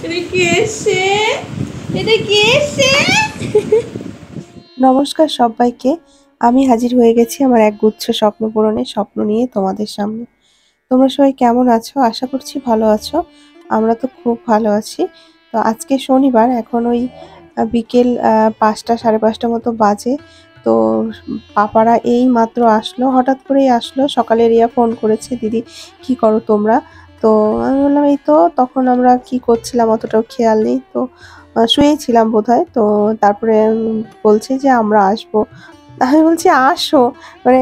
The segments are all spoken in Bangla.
এটা কে এসছে? এটা কে এসছে? নমস্কার সবাইকে। আমি হাজির হয়ে গেছি আমার একগুচ্ছ স্বপ্ন পূরণের স্বপ্ন নিয়ে তোমাদের সামনে। তোমরা সবাই কেমন আছো? আশা করছি ভালো আছো। আমরা তো খুব ভালো আছি। তো আজকে শনিবার, এখন ওই বিকেল ৫টা ৫:৩০ মতো বাজে। তো পাপারা এই মাত্র আসলো, হঠাৎ করেই আসলো। সকালে রিয়া ফোন করেছে, দিদি কি করো তোমরা? তো আমি বললাম এই তো। তখন আমরা কি করছিলাম অতটাও খেয়াল নেই। তো শুয়েছিলাম বোধহয়। তো তারপরে বলছে যে আমরা আসবো। আমি বলছি আসো, মানে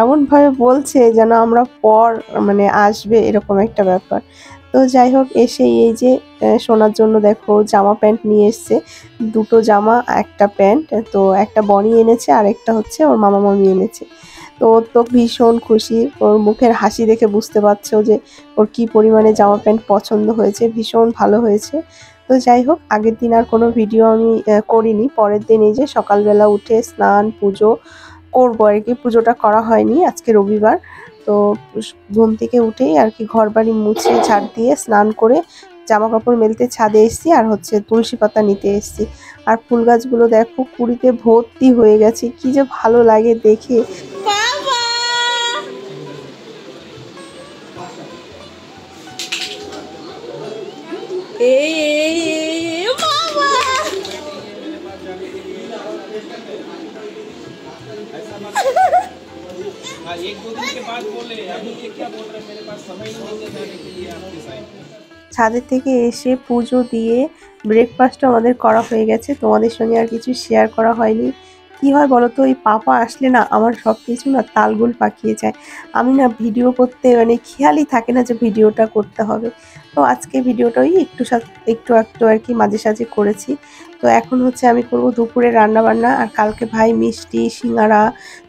এমনভাবে বলছে যেন আমরা পর মানে আসবে এরকম একটা ব্যাপার। তো যাই হোক, এসে এই যে শোনার জন্য দেখো জামা প্যান্ট নিয়ে এসছে। দুটো জামা একটা প্যান্ট। তো একটা বনি এনেছে আর একটা হচ্ছে ওর মামা মামি এনেছে। তো ওর তো ভীষণ খুশি, ওর মুখের হাসি দেখে বুঝতে পারছো যে ওর কি পরিমাণে জামা প্যান্ট পছন্দ হয়েছে, ভীষণ ভালো হয়েছে। তো যাই হোক, আগের দিন আর কোনো ভিডিও আমি করিনি। পরের দিন এই যে সকালবেলা উঠে স্নান পুজো করবো আর কি, পুজোটা করা হয়নি, আজকে রবিবার। তো ঘুম থেকে উঠেই আর কি ঘর বাড়ি মুছে ঝাড় দিয়ে স্নান করে জামা কাপড় মেলতে ছাদে এসেছি, আর হচ্ছে তুলসী পাতা নিতে এসেছি। আর ফুল গাছগুলো দেখো কুড়িতে ভর্তি হয়ে গেছে, কি যে ভালো লাগে দেখে। বাবা! এই এই এই বাবা! हाँ, 1-2 दिन के बाद बोले, अभी ये क्या बोल रहे हैं, मेरे पास समय ही नहीं है जाने के लिए आपके साइड। ছাদের থেকে এসে পুজো দিয়ে ব্রেকফাস্টও আমাদের করা হয়ে গেছে। তোমাদের সঙ্গে আর কিছু শেয়ার করা হয়নি। কি হয় বলো তো, এই পাপা আসলে না আমার সব কিছু না তালগোল পাকিয়ে যায়। আমি না ভিডিও করতে মানে খেয়ালই থাকে না যে ভিডিওটা করতে হবে। তো আজকে ভিডিওটা ওই একটু একটু আর কি মাঝে সাঝে করেছি। তো এখন হচ্ছে আমি করব দুপুরে রান্না বান্না। আর কালকে ভাই মিষ্টি সিঙ্গারা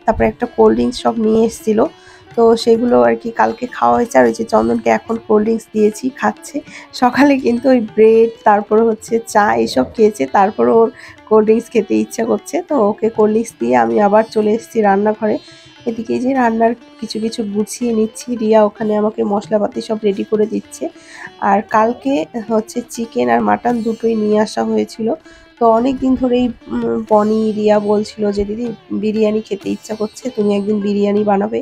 তারপরে একটা কোল্ড ড্রিঙ্কস সব নিয়ে এসেছিলো। তো সেগুলো আর কি কালকে খাওয়া হয়েছে। আর ওই যে চন্দনকে এখন কোল্ড ড্রিঙ্কস দিয়েছি, খাচ্ছে। সকালে কিন্তু ওই ব্রেড তারপরে হচ্ছে চা এসব খেয়েছে, তারপরে ওর কোল্ড ড্রিঙ্কস খেতে ইচ্ছা করছে। তো ওকে কোল্ড ড্রিঙ্কস দিয়ে আমি আবার চলে এসেছি রান্নাঘরে। এদিকে যে রান্নার কিছু কিছু গুছিয়ে নিচ্ছি, রিয়া ওখানে আমাকে মশলাপাতি সব রেডি করে দিচ্ছে। আর কালকে হচ্ছে চিকেন আর মাটন দুটোই নিয়ে আসা হয়েছিল। তো অনেক দিন ধরেই বনি রিয়া বলছিল যে দিদি বিরিয়ানি খেতে ইচ্ছা করছে, তুমি একদিন বিরিয়ানি বানাবে,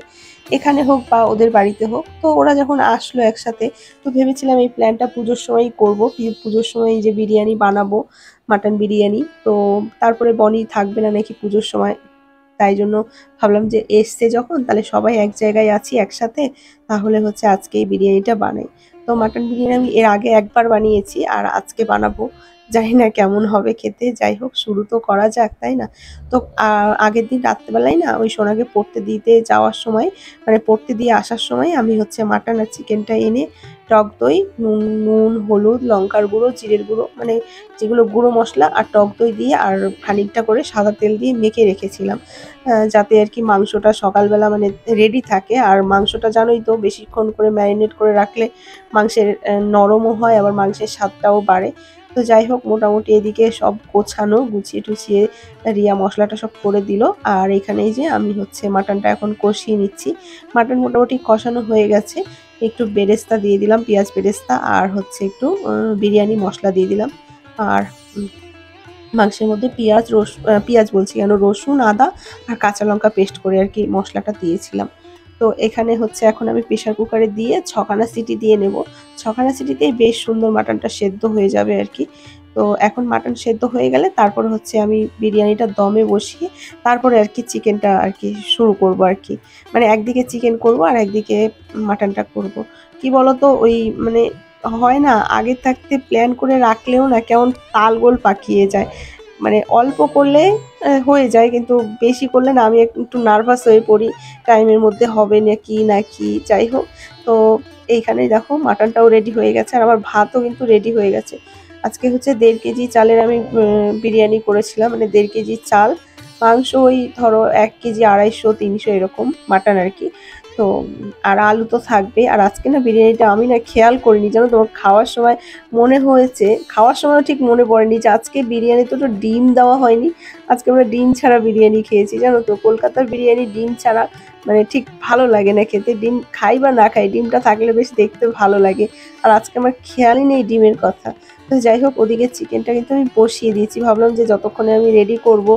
এখানে হোক বা ওদের বাড়িতে হোক। তো ওরা যখন আসলো একসাথে, তো ভেবেছিলাম এই প্ল্যানটা পুজোর সময়ই করবো, পুজোর সময় যে বিরিয়ানি বানাবো, মাটন বিরিয়ানি। তো তারপরে বনি থাকবে না নাকি পুজোর সময়, তাই জন্য ভাবলাম যে এসছে যখন তাহলে সবাই এক জায়গায় আছি একসাথে, তাহলে হচ্ছে আজকে এই বিরিয়ানিটা বানাই। তো মাটন বিরিয়ানি আমি এর আগে একবার বানিয়েছি, আর আজকে বানাবো। জানি না কেমন হবে খেতে, যাই হোক শুরু তো করা যাক, তাই না? তো আগের দিন রাত্রেবেলায় না ওই সোনাকে পড়তে দিতে যাওয়ার সময়, মানে পড়তে দিয়ে আসার সময় আমি হচ্ছে মাটন আর চিকেনটা এনে টক দই, নুন নুন হলুদ লঙ্কার গুঁড়ো জিরের গুঁড়ো, মানে যেগুলো গুঁড়ো মশলা, আর টক দই দিয়ে আর খানিকটা করে সাদা তেল দিয়ে মেখে রেখেছিলাম, যাতে আর কি মাংসটা সকালবেলা মানে রেডি থাকে। আর মাংসটা জানোই তো বেশিক্ষণ করে ম্যারিনেট করে রাখলে মাংসের নরমও হয়, আবার মাংসের স্বাদটাও বাড়ে। তো যাই হোক, মোটামুটি এদিকে সব গোছানো গুছিয়ে টুছিয়ে রিয়া মশলাটা সব করে দিল। আর এখানেই যে আমি হচ্ছে মাটনটা এখন কষিয়ে নিচ্ছি। মাটন মোটামুটি কষানো হয়ে গেছে। একটু বেরেস্তা দিয়ে দিলাম, পেঁয়াজ বেরেস্তা, আর হচ্ছে একটু বিরিয়ানি মশলা দিয়ে দিলাম। আর মাংসের মধ্যে পেঁয়াজ বলছি কেন, রসুন আদা আর কাঁচা লঙ্কা পেস্ট করে আর কি মশলাটা দিয়েছিলাম। তো এখানে হচ্ছে এখন আমি প্রেশার কুকারে দিয়ে 6খানা সিটি দিয়ে নেব। 6খানা সিটিতেই বেশ সুন্দর মাটনটা সেদ্ধ হয়ে যাবে আর কি। তো এখন মাটন সেদ্ধ হয়ে গেলে তারপরে হচ্ছে আমি বিরিয়ানিটা দমে বসিয়ে তারপরে আর কি চিকেনটা আর কি শুরু করব আর কি। মানে একদিকে চিকেন করব আর একদিকে মাটনটা করব। কি বলতো, ওই মানে হয় না আগে থাকতে প্ল্যান করে রাখলেও না কেমন তালগোল পাকিয়ে যায়। মানে অল্প করলে হয়ে যায়, কিন্তু বেশি করলে না আমি একটু নার্ভাস হয়ে পড়ি, টাইমের মধ্যে হবে না কি যাই হোক। তো এইখানে দেখো মাটনটাও রেডি হয়ে গেছে, আর আমার ভাতও কিন্তু রেডি হয়ে গেছে। আজকে হচ্ছে 1.5 কেজি চালের আমি বিরিয়ানি করেছিলাম, মানে 1.5 কেজি চাল, মাংস ওই ধরো 1 কেজি 250-300 এরকম মাটন আর কি। তো আর আলু তো থাকবে। আর আজকে না বিরিয়ানিটা আমি না খেয়াল করিনি, জানো তোমার খাওয়ার সময় মনে হয়েছে, খাওয়ার সময় ঠিক মনে পড়েনি যে আজকে বিরিয়ানিতে তো ডিম দেওয়া হয়নি। আজকে আমরা ডিম ছাড়া বিরিয়ানি খেয়েছি, জানো তো কলকাতার বিরিয়ানি ডিম ছাড়া। মানে ঠিক ভালো লাগে না খেতে। ডিম খাই বা না খাই, ডিমটা থাকলে বেশ দেখতে ভালো লাগে। আর আজকে আমার খেয়ালই নেই ডিমের কথা। তো যাই হোক, ওদিকে চিকেনটা কিন্তু আমি বসিয়ে দিয়েছি। ভাবলাম যে যতক্ষণে আমি রেডি করব,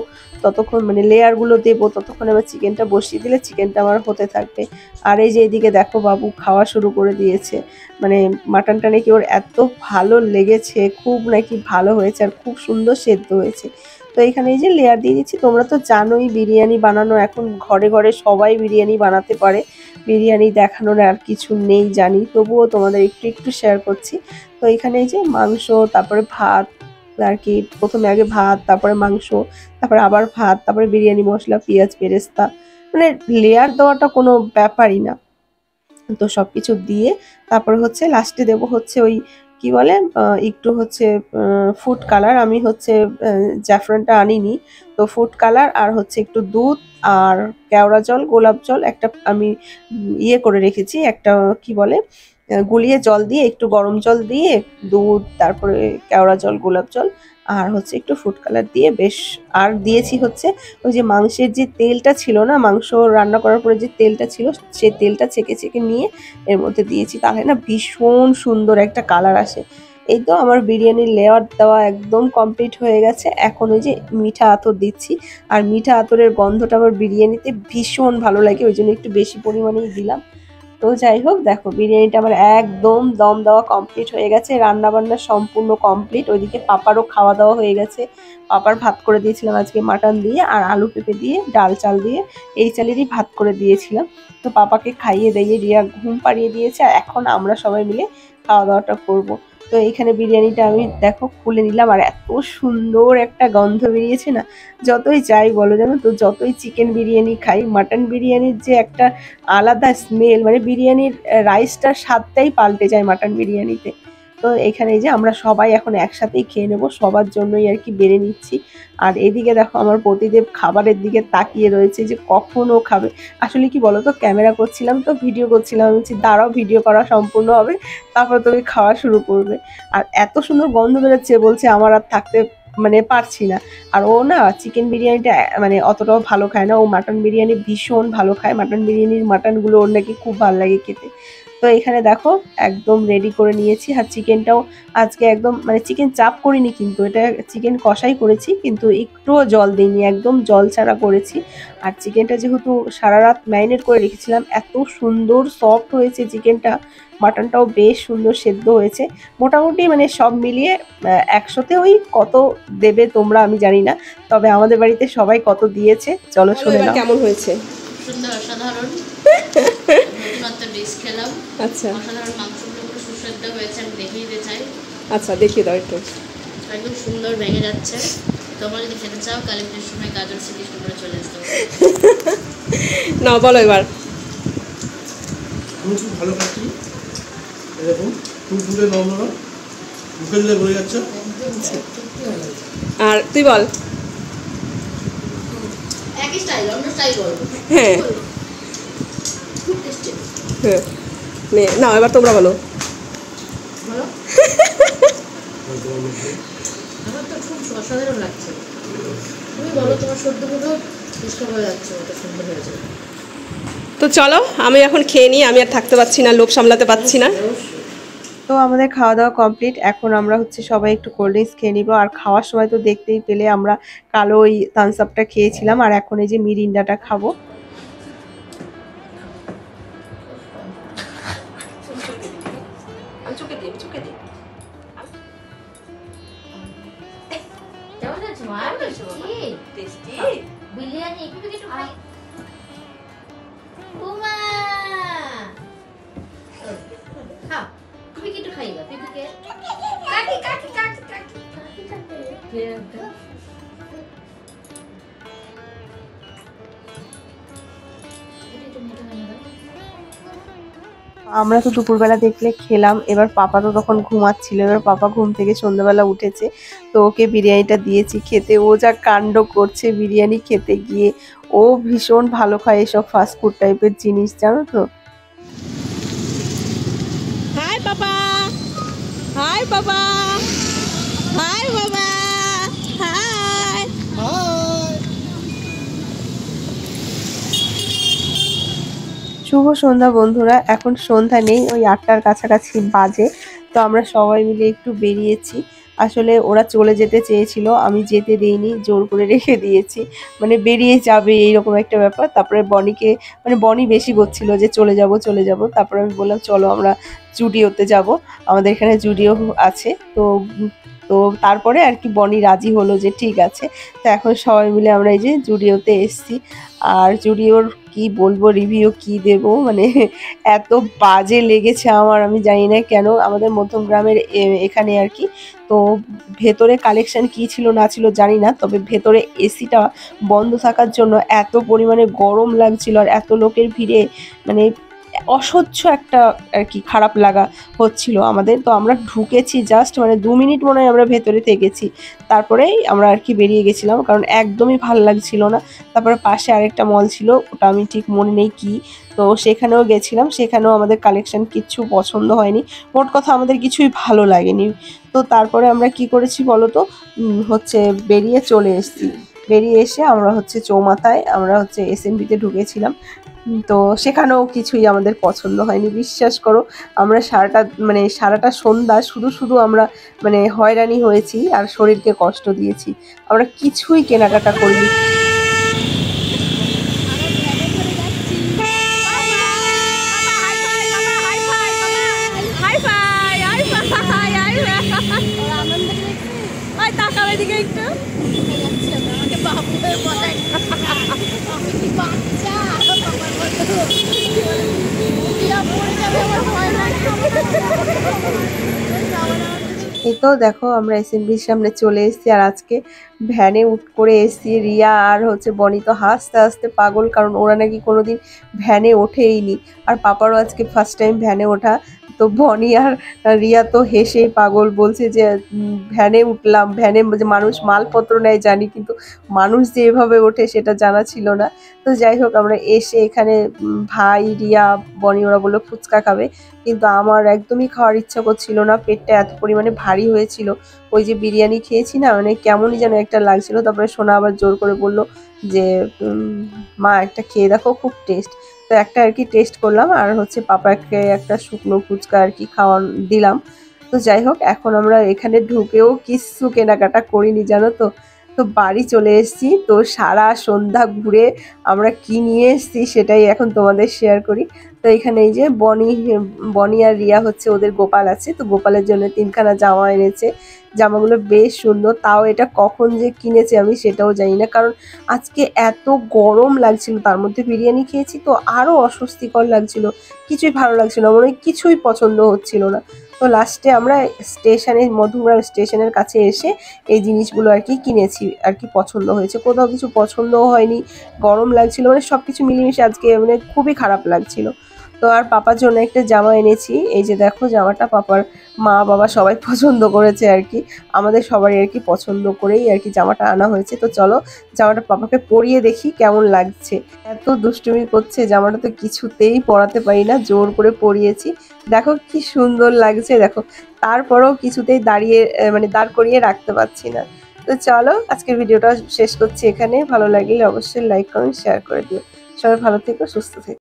ততক্ষণ মানে লেয়ারগুলো দেবো, ততক্ষণে আমার চিকেনটা বসিয়ে দিলে চিকেনটা আমার হতে থাকবে। আর এই যে এদিকে দেখো বাবু খাওয়া শুরু করে দিয়েছে। মানে মাটনটা নাকি ওর এত ভালো লেগেছে, খুব নাকি ভালো হয়েছে আর খুব সুন্দর সেদ্ধ হয়েছে। তো এখানে এই যে লেয়ার দিয়ে দিচ্ছি। তোমরা তো জানোই বিরিয়ানি বানানো এখন ঘরে ঘরে সবাই বিরিয়ানি বানাতে পারে, বিরিয়ানি দেখানোর আর কিছু নেই জানি, তবুও তোমাদের একটু একটু শেয়ার করছি। তো এখানে এই যে মাংস, তারপরে ভাত আর কি, প্রথমে আগে ভাত, তারপরে মাংস, তারপরে আবার ভাত, তারপরে বিরিয়ানি মশলা, পেঁয়াজ বেরেস্তা, মানে লেয়ার দেওয়াটা কোনো ব্যাপারই না। তো সবকিছু দিয়ে তারপরে হচ্ছে লাস্টে দেব হচ্ছে ওই কি বলে একটু হচ্ছে ফুড কালার। আমি হচ্ছে জাফরানটা আনিনি, তো ফুড কালার আর হচ্ছে একটু দুধ আর কেওড়া জল, গোলাপ জল একটা আমি ইয়ে করে রেখেছি, একটা কি বলে গুলিয়ে জল দিয়ে, একটু গরম জল দিয়ে, দুধ, তারপরে কেওড়া জল, গোলাপ জল আর হচ্ছে একটু ফুড কালার দিয়ে বেশ। আর দিয়েছি হচ্ছে ওই যে মাংসের যে তেলটা ছিল না, মাংস রান্না করার পরে যে তেলটা ছিল, সেই তেলটা ছেঁকে ছেঁকে নিয়ে এর মধ্যে দিয়েছি, তাহলে না ভীষণ সুন্দর একটা কালার আসে। এই তো আমার বিরিয়ানির লেয়ার দেওয়া একদম কমপ্লিট হয়ে গেছে। এখন ওই যে মিঠা আতর দিচ্ছি, আর মিঠা আতরের গন্ধটা আমার বিরিয়ানিতে ভীষণ ভালো লাগে, ওই জন্য একটু বেশি পরিমাণেই দিলাম। তো যাই হোক, দেখো বিরিয়ানিটা আমার একদম দম দেওয়া কমপ্লিট হয়ে গেছে, রান্না বান্না সম্পূর্ণ কমপ্লিট। ওইদিকে পাপারও খাওয়া দাওয়া হয়ে গেছে। পাপার ভাত করে দিয়েছিলাম আজকে মাটন দিয়ে আর আলু পেঁপে দিয়ে, ডাল চাল দিয়ে, এই চালেরই ভাত করে দিয়েছিলাম। তো পাপাকে খাইয়ে দিয়ে রিয়া ঘুম পাড়িয়ে দিয়েছে, আর এখন আমরা সবাই মিলে খাওয়া দাওয়াটা করব। তো এইখানে বিরিয়ানিটা আমি দেখো খুলে নিলাম, আর এত সুন্দর একটা গন্ধ বেরিয়েছে না, যতই যাই বলো জানো তো, যতই চিকেন বিরিয়ানি খাই, মাটন বিরিয়ানির যে একটা আলাদা স্মেল, মানে বিরিয়ানির রাইসটার স্বাদটাই পাল্টে যায় মাটন বিরিয়ানিতে। তো এখানে এই যে আমরা সবাই এখন একসাথেই খেয়ে নেবো, সবার জন্যই আর কি বেড়ে নিচ্ছি। আর এদিকে দেখো আমার পতিদেব খাবারের দিকে তাকিয়ে রয়েছে যে কখন ও খাবে। আসলে কি বলতো, ক্যামেরা করছিলাম তো ভিডিও করছিলাম, আমি বলছি দাঁড়াও ভিডিও করা সম্পূর্ণ হবে, তারপর তুমি খাওয়া শুরু করবে। আর এত সুন্দর গন্ধ বেরোচ্ছে, বলছে আমার আর থাকতে মানে পারছি না। আর ও না চিকেন বিরিয়ানিটা মানে অতটাও ভালো খায় না, ও মাটন বিরিয়ানি ভীষণ ভালো খায়। মাটন বিরিয়ানির মাটনগুলো ওর নাকি খুব ভালো লাগে খেতে। তো এখানে দেখো একদম রেডি করে নিয়েছি। আর চিকেনটাও আজকে একদম মানে চিকেন চাপ করিনি, কিন্তু এটা চিকেন কষাই করেছি, কিন্তু একটুও জল দিইনি, একদম জল ছাড়া করেছি। আর চিকেনটা যেহেতু সারা রাত ম্যারিনেট করে রেখেছিলাম, এত সুন্দর সফট হয়েছে চিকেনটা, মাটনটাও বেশ সুন্দর সেদ্ধ হয়েছে। মোটামুটি মানে সব মিলিয়ে 100তে ওই কত দেবে তোমরা আমি জানি না, তবে আমাদের বাড়িতে সবাই কত দিয়েছে চলো শুনে নাও। কেমন হয়েছে? সুন্দর, অসাধারণ। নতুনত্ব ডিশ খেলাম। আচ্ছা অসাধারণ, মাংসগুলো পুরো সুস্বাদু হয়েছে, আমি দেখিয়ে দিতে চাই। আচ্ছা, দেখিয়ে দাও একটু। একদম সুন্দর ভেঙে যাচ্ছে। তোমরা যদি খেতে চাও কালীপুজোর সময় গাজর শ্রীকৃষ্ণ করে চলে আসতে পারো। না বলো এবার। আমি খুব ভালো খাচ্ছি, এরকম ফুলফুলে নরম, মুখে দিলে ভরে যাচ্ছে। আর তুই বল। একই স্টাইল, অন্য স্টাইল বলবো। হ্যাঁ খুব টেস্টি। হ্যাঁ না, এবার তোমরা বলো। বলো। আমার তো খুব অসাধারণ লাগছে। তুমি বলো, তোমার সদ্যগুলো ডিস্টার্ব হয়ে যাচ্ছে, ওটা সুন্দর হয়েছে। তো চলো আমি এখন খেয়ে নিই, আমি আর থাকতে পারছি না, লোভ সামলাতে পারছি না। তো আমাদের খাওয়া দাওয়া কমপ্লিট, এখন আমরা হচ্ছে সবাই একটু কোল্ড ড্রিঙ্কস খেয়ে নিব। আর খাওয়ার সময় তো দেখতেই পেলে আমরা কালো ওই থামস আপটা খেয়েছিলাম, আর এখন এই যে মিরিন্ডাটা খাবো। কেমন আছে মা? টেস্টি বিরিয়ানি একটু একটু খাই। উমা খা, তুমি কি একটু খাইবা? পিপিকে কাকি কাকি কাকি কাকি কাকি কাকি। আমরা তো দুপুরবেলা দেখলে খেলাম, এবার পাপা তো তখন ঘুমাচ্ছিল, এবার পাপা ঘুম থেকে সন্ধ্যাবেলা উঠেছে, তো ওকে বিরিয়ানিটা দিয়েছি খেতে। ও যা কাণ্ড করছে বিরিয়ানি খেতে গিয়ে, ও ভীষণ ভালো খায় এসব ফাস্টফুড টাইপের জিনিস, জানো তো। হাই বাবা, হাই বাবা, হাই বাবা, হাই। শুভ সন্ধ্যা বন্ধুরা। এখন সন্ধ্যা নেই, ওই 8টার কাছাকাছি বাজে। তো আমরা সবাই মিলে একটু বেরিয়েছি। আসলে ওরা চলে যেতে চেয়েছিল, আমি যেতে দেইনি, জোর করে রেখে দিয়েছি। মানে বেরিয়ে যাবে এইরকম একটা ব্যাপার। তারপরে বনিকে, মানে বনি বেশি করছিল যে চলে যাব চলে যাব। তারপরে আমি বললাম চলো আমরা জুডিওতে যাব, আমাদের এখানে জুডিও আছে। তো তো তারপরে আর কি বনি রাজি হলো যে ঠিক আছে। তো এখন সবাই মিলে আমরা এই যে জুডিওতে এসছি। আর জুডিওর কি বলবো, রিভিউ কি দেব, মানে এত বাজে লেগেছে আমার, আমি জানি না কেন। আমাদের মধ্যমগ্রামের এখানে আর কি। তো ভেতরে কালেকশন কি ছিল না ছিল জানি না, তবে ভেতরে এসিটা বন্ধ থাকার জন্য এত পরিমাণে গরম লাগছিল, আর এত লোকের ভিড়ে মানে অসহ্য একটা আর কি খারাপ লাগা হচ্ছিল আমাদের। তো আমরা ঢুকেছি জাস্ট মানে 2 মিনিট মনে হয় আমরা ভেতরে থেকেছি, তারপরেই আমরা আর কি বেরিয়ে গেছিলাম, কারণ একদমই ভালো লাগছিল না। তারপরে পাশে আরেকটা মল ছিল, ওটা আমি ঠিক মনে নেই কি। তো সেখানেও গেছিলাম, সেখানেও আমাদের কালেকশন কিচ্ছু পছন্দ হয়নি। মোট কথা আমাদের কিছুই ভালো লাগেনি। তো তারপরে আমরা কি করেছি বলো তো, হচ্ছে বেরিয়ে চলে এসেছি। বেরিয়ে এসে আমরা হচ্ছে চৌমাথায়, আমরা হচ্ছে এসএমবিতে ঢুকেছিলাম। তো সেখানেও কিছুই আমাদের পছন্দ হয়নি, বিশ্বাস করো। আমরা সারাটা সন্ধ্যা শুধু শুধু আমরা মানে হয়রানি হয়েছি আর শরীরকে কষ্ট দিয়েছি। আমরা কিছুই কেনাকাটা করিনি। এই তো দেখো আমরা এসএমবির সামনে চলে এসেছি, আর আজকে ভ্যানে করে এসেছি। রিয়া আর হচ্ছে বনি তো হাসতে হাসতে পাগল, কারণ ওরা নাকি কোনোদিন ভ্যানে ওঠেইনি। আর পাপারও আজকে ফার্স্ট টাইম ভ্যানে ওঠা। তো বনি আর রিয়া তো হেসেই পাগল, বলছে যে ভ্যানে উঠলাম, ভ্যানে যে মানুষ মালপত্র নেয় জানি, কিন্তু মানুষ যে এভাবে ওঠে সেটা জানা ছিল না। তো যাই হোক আমরা এসে এখানে ভাই, রিয়া, বনি ওরা বললো ফুচকা খাবে, কিন্তু আমার একদমই খাওয়ার ইচ্ছা করছিল না। পেটটা এত পরিমাণে ভারী হয়েছিল, ওই যে বিরিয়ানি খেয়েছি না, মানে কেমনই যেন একটা লাগছিল। তারপরে সোনা আবার জোর করে বলল যে মা একটা খেয়ে দেখো, খুব টেস্ট। তো একটা আর কি টেস্ট করলাম, আর হচ্ছে পাপাকে একটা শুকনো ফুচকা আর কি খাওয়ান দিলাম। তো যাই হোক এখন আমরা এখানে ঢুকেও কিছু কেনাকাটা করিনি জানো তো। তো বাড়ি চলে এসেছি। তো সারা সন্ধ্যা ঘুরে আমরা কি নিয়ে এসেছি সেটাই এখন তোমাদের শেয়ার করি। তো এখানে এই যে বনি আর রিয়া হচ্ছে, ওদের গোপাল আছে, তো গোপালের জন্য 3খানা জামা এনেছে। জামাগুলো বেশ সুন্দর, তাও এটা কখন যে কিনেছে আমি সেটাও জানি না, কারণ আজকে এত গরম লাগছিল, তার মধ্যে বিরিয়ানি খেয়েছি তো আরও অস্বস্তিকর লাগছিল, কিছুই ভালো লাগছিল না, মনে হয় কিছুই পছন্দ হচ্ছিল না। তো লাস্টে আমরা মধ্যমগ্রাম স্টেশনের কাছে এসে এই জিনিসগুলো আর কি কিনেছি, আর কি পছন্দ হয়েছে। কোথাও কিছু পছন্দও হয়নি, গরম লাগছিল, মানে সব কিছু মিলেমিশে আজকে মানে খুবই খারাপ লাগছিল। তো আর পাপার জন্য একটা জামা এনেছি, এই যে দেখো জামাটা পাপার মা বাবা সবাই পছন্দ করেছে আর কি, আমাদের সবারই আর কি পছন্দ করেই আর কি জামাটা আনা হয়েছে। তো চলো জামাটা পাপাকে পরিয়ে দেখি কেমন লাগছে। এত দুষ্টুমি করছে, জামাটা তো কিছুতেই পরাতে পারি না, জোর করে পরিয়েছি। দেখো কি সুন্দর লাগছে দেখো, তারপরেও কিছুতেই দাঁড় করিয়ে রাখতে পারছি না। তো চলো আজকের ভিডিওটা শেষ করছি এখানে। ভালো লাগলে অবশ্যই লাইক কমেন্ট শেয়ার করে দিও। সবাই ভালো থেকো, সুস্থ থেকো।